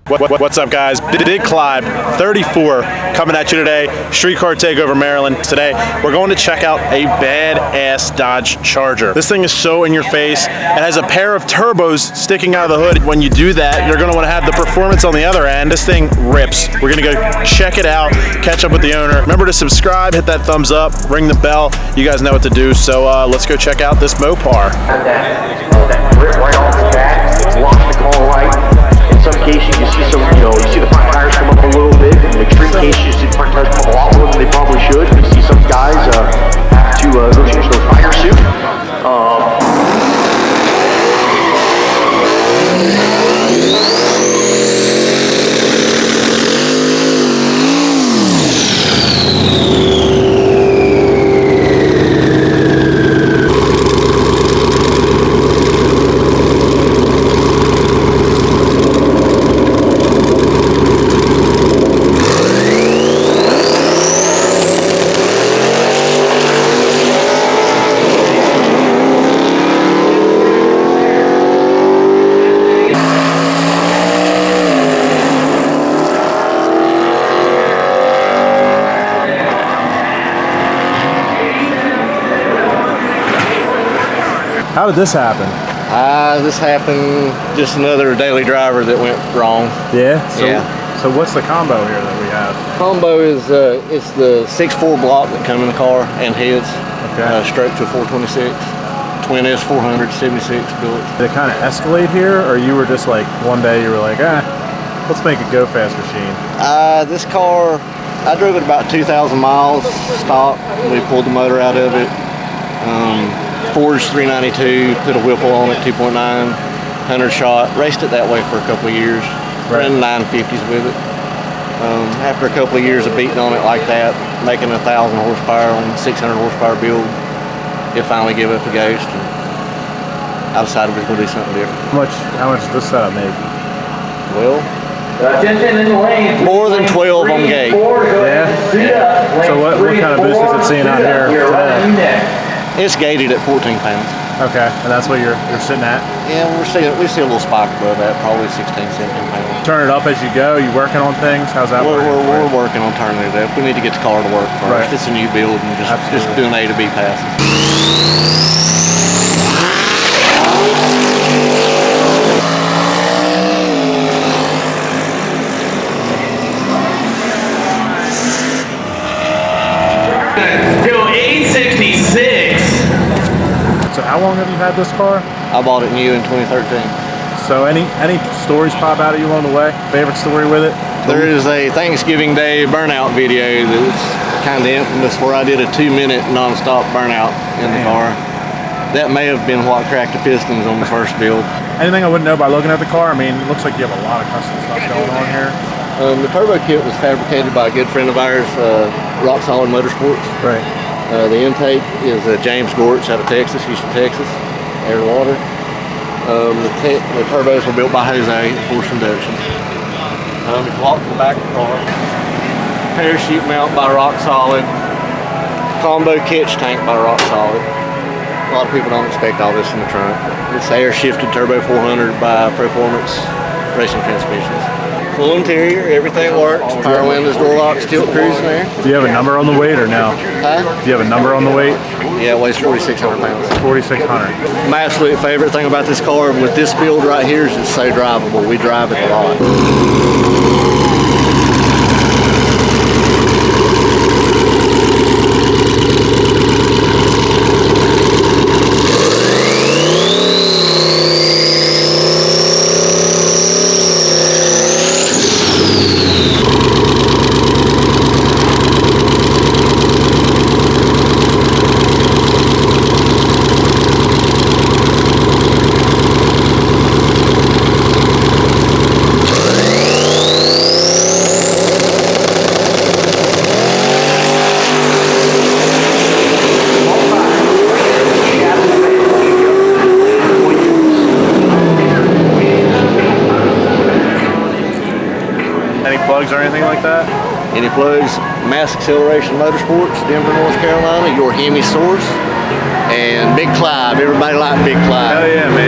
What's up, guys? Big Clyde 34 coming at you today. Street Car Takeover Maryland. Today we're going to check out a badass Dodge Charger. This thing is so in your face. It has a pair of turbos sticking out of the hood. When you do that, you're going to want to have the performance on the other end. This thing rips. We're going to go check it out, catch up with the owner. Remember to subscribe, hit that thumbs up, ring the bell. You guys know what to do. So let's go check out this Mopar. That rip right off the back, lock the car right. In some cases, you see some, you see the front tires come up a little bit. In extreme cases, you see the front tires come a lot lower than they probably should. You see some guys have to go change those tire suit. How did this happen? This happened, just another daily driver that went wrong. Yeah? Yeah. So what's the combo here that we have? Combo is, it's the 6.4 block that come in the car and heads. Okay. Straight to a 426. Twin S400, 76 built. Did it kind of escalate here, or you were just like, one day you were like, let's make a go fast machine? This car, I drove it about 2,000 miles, stock. We pulled the motor out of it. Forged 392, put a Whipple on it, 2.9, 100 shot. Raced it that way for a couple of years. Right. Ran 950s with it. After a couple of years of beating on it like that, making 1,000 horsepower on 600 horsepower build, it finally gave up the ghost. And I decided we was going to do something different. How much does this setup make? Well, more than 12 on gate. Yeah? So what kind of boost is it seeing out here today? It's gated at 14 pounds. Okay, and that's what you're sitting at? Yeah, we see a little spike above that, probably 16, 17 pounds. Turn it up as you go? You working on things? How's that working? We're working on turning it up. We need to get the car to work first. Right. It's a new build and just doing A to B passes. So how long have you had this car? I bought it new in 2013. So any stories pop out of you along the way? Favorite story with it? There is a Thanksgiving Day burnout video that's kind of infamous where I did a 2-minute non-stop burnout in the car. That may have been what cracked the pistons on the first build. Anything I wouldn't know by looking at the car? I mean, it looks like you have a lot of custom stuff going on here. The turbo kit was fabricated by a good friend of ours, Rock Solid Motorsports. Right. The intake is James Gortz out of Texas, Houston, Texas, air and water. The turbos were built by Jose, forced induction. If you walk to the back of the car, parachute mount by Rock Solid, combo catch tank by Rock Solid. A lot of people don't expect all this in the trunk. It's air shifted turbo 400 by Performance Racing Transmissions. Full interior, everything works. Power windows, door locks, tilt cruise in there. Do you have a number on the weight or no? Huh? Do you have a number on the weight? Yeah, it weighs 4,600 pounds. 4,600. My absolute favorite thing about this car with this build right here is it's so drivable. We drive it a lot. plugs or anything like that? Any plugs? Mass Acceleration Motorsports, Denver, North Carolina, your Hemi source. And Big Clive. Everybody like Big Clive. Hell yeah, man.